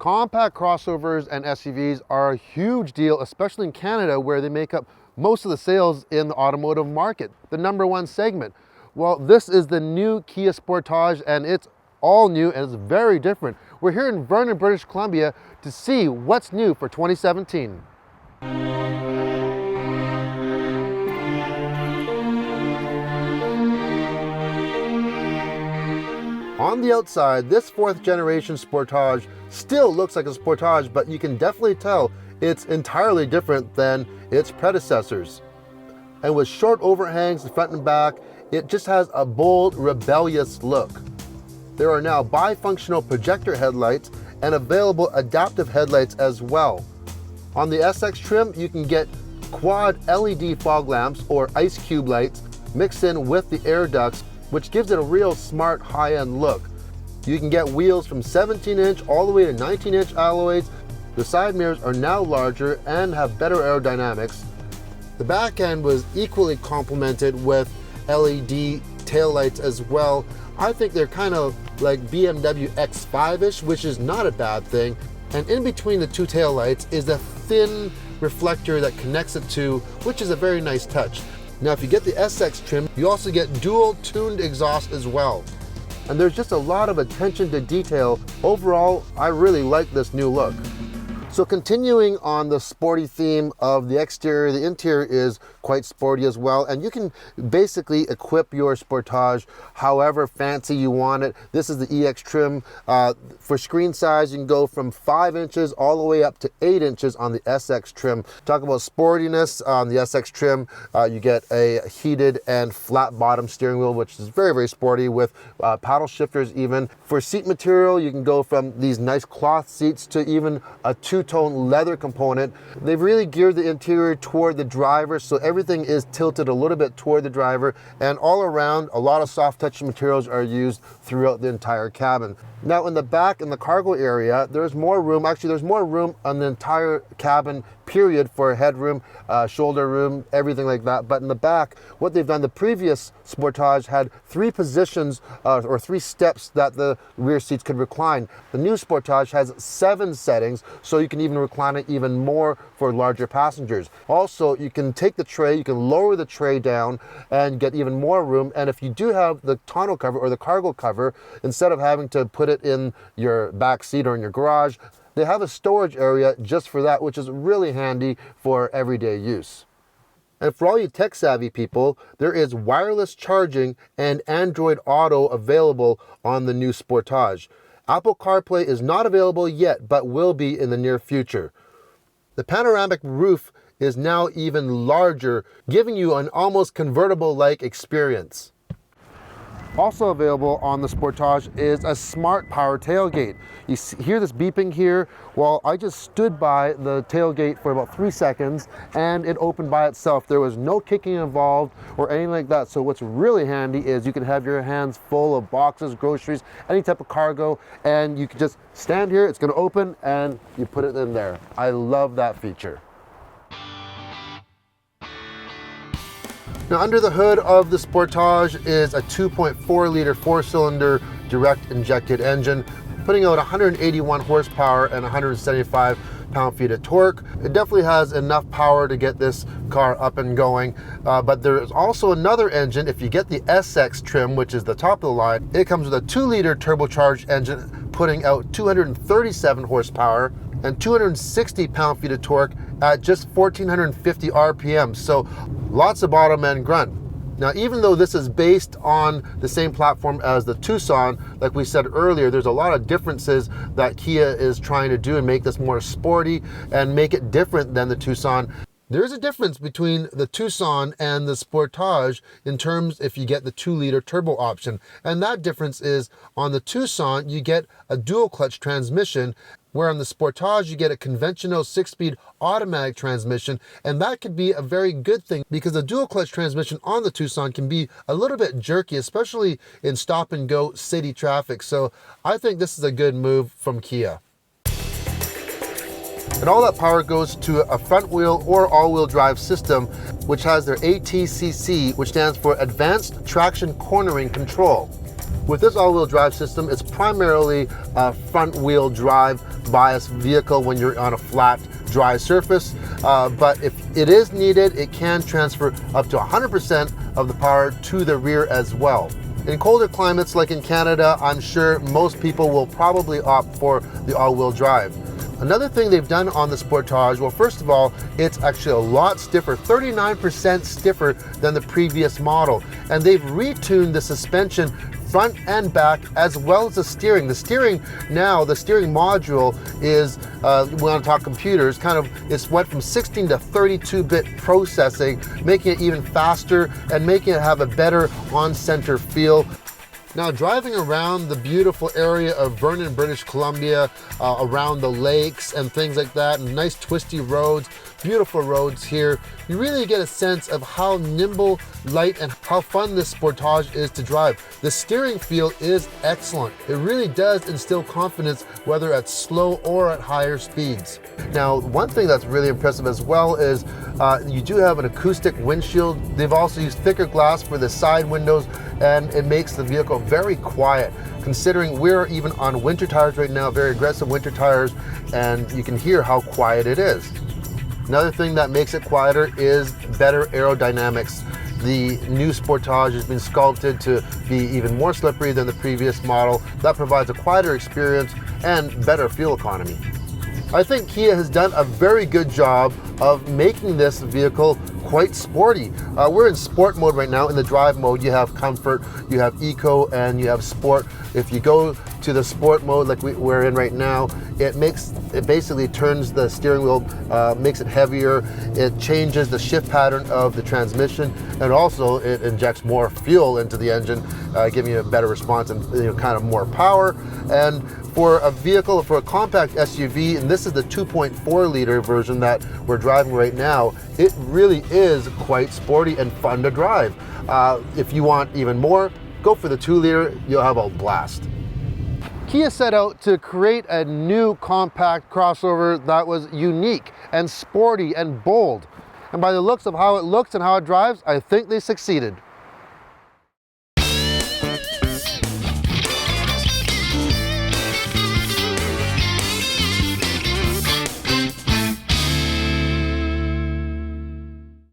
Compact crossovers and SUVs are a huge deal, especially in Canada, where they make up most of the sales in the automotive market, the #1 segment. Well, this is the new Kia Sportage, and it's all new and it's very different. We're here in Vernon, British Columbia to see what's new for 2017. On the outside, this 4th generation Sportage still looks like a Sportage, but you can definitely tell it's entirely different than its predecessors. And with short overhangs in front and back, it just has a bold, rebellious look. There are now bifunctional projector headlights and available adaptive headlights as well. On the SX trim, you can get quad LED fog lamps or ice cube lights mixed in with the air ducts, which gives it a real smart high-end look. You can get wheels from 17-inch all the way to 19-inch alloys. The side mirrors are now larger and have better aerodynamics. The back end was equally complemented with LED taillights as well. I think they're kind of like BMW X5-ish, which is not a bad thing. And in between the two taillights is a thin reflector that connects it to, which is a very nice touch. Now, if you get the SX trim, you also get dual tuned exhaust as well. And there's just a lot of attention to detail. Overall, I really like this new look. So continuing on the sporty theme of the exterior, the interior is quite sporty as well, and you can basically equip your Sportage however fancy you want it. This is the EX trim. For screen size, you can go from 5 inches all the way up to 8 inches on the SX trim. Talk about sportiness on the SX trim. You get a heated and flat bottom steering wheel, which is very, very sporty with paddle shifters even. For seat material, you can go from these nice cloth seats to even a two-tone leather component. They've really geared the interior toward the driver, so everything is tilted a little bit toward the driver, and all around a lot of soft touch materials are used throughout the entire cabin. Now in the back, in the cargo area, there's more room. Actually, there's more room on the entire cabin period for headroom, shoulder room, everything like that. But in the back, what they've done, the previous Sportage had 3 positions or 3 steps that the rear seats could recline. The new Sportage has 7 settings, so you can even recline it even more for larger passengers. Also, you can take the tray, you can lower the tray down and get even more room. And if you do have the tonneau cover or the cargo cover, instead of having to put it in your back seat or in your garage, they have a storage area just for that, which is really handy for everyday use. And for all you tech-savvy people, there is wireless charging and Android Auto available on the new Sportage. Apple CarPlay is not available yet, but will be in the near future. The panoramic roof is now even larger, giving you an almost convertible-like experience. Also available on the Sportage is a smart power tailgate. You hear this beeping here? Well, I just stood by the tailgate for about 3 seconds and it opened by itself. There was no kicking involved or anything like that. So what's really handy is you can have your hands full of boxes, groceries, any type of cargo, and you can just stand here, it's gonna open and you put it in there. I love that feature. Now under the hood of the Sportage is a 2.4 liter 4-cylinder direct injected engine, putting out 181 horsepower and 175 pound-feet of torque. It definitely has enough power to get this car up and going, but there is also another engine. If you get the SX trim, which is the top of the line, it comes with a 2-liter turbocharged engine, putting out 237 horsepower and 260 pound-feet of torque at just 1,450 RPM. So lots of bottom end grunt. Now, even though this is based on the same platform as the Tucson, like we said earlier, there's a lot of differences that Kia is trying to do and make this more sporty and make it different than the Tucson. There's a difference between the Tucson and the Sportage in terms if you get the 2-liter turbo option. And that difference is on the Tucson, you get a dual clutch transmission, where on the Sportage you get a conventional 6-speed automatic transmission, and that could be a very good thing because the dual clutch transmission on the Tucson can be a little bit jerky, especially in stop and go city traffic. So I think this is a good move from Kia. And all that power goes to a front wheel or all-wheel drive system, which has their ATCC, which stands for Advanced Traction Cornering Control. With this all-wheel drive system, it's primarily a front-wheel drive bias vehicle when you're on a flat, dry surface, but if it is needed, it can transfer up to 100% of the power to the rear as well. In colder climates like in Canada, I'm sure most people will probably opt for the all-wheel drive. Another thing they've done on the Sportage, well, first of all, it's actually a lot stiffer, 39% stiffer than the previous model. And they've retuned the suspension front and back, as well as the steering. The steering now, the steering module is, we want to talk computers, it's went from 16 to 32-bit processing, making it even faster and making it have a better on-center feel. Now, driving around the beautiful area of Vernon, British Columbia, around the lakes and things like that, and nice twisty roads, beautiful roads here, you really get a sense of how nimble, light, and how fun this Sportage is to drive. The steering feel is excellent. It really does instill confidence, whether at slow or at higher speeds. Now, one thing that's really impressive as well is you do have an acoustic windshield. They've also used thicker glass for the side windows, and it makes the vehicle very quiet, considering we're even on winter tires right now, very aggressive winter tires, and you can hear how quiet it is. Another thing that makes it quieter is better aerodynamics. The new Sportage has been sculpted to be even more slippery than the previous model. That provides a quieter experience and better fuel economy. I think Kia has done a very good job of making this vehicle quite sporty. We're in sport mode right now. In the drive mode, you have comfort, you have eco, and you have sport. If you go to the sport mode like we're in right now, it basically turns the steering wheel, makes it heavier. It changes the shift pattern of the transmission, and also it injects more fuel into the engine, giving you a better response and kind of more power. And for a vehicle, for a compact SUV, and this is the 2.4 liter version that we're driving right now, it really is quite sporty and fun to drive. If you want even more, go for the 2 liter, you'll have a blast. Kia set out to create a new compact crossover that was unique and sporty and bold. And by the looks of how it looks and how it drives, I think they succeeded.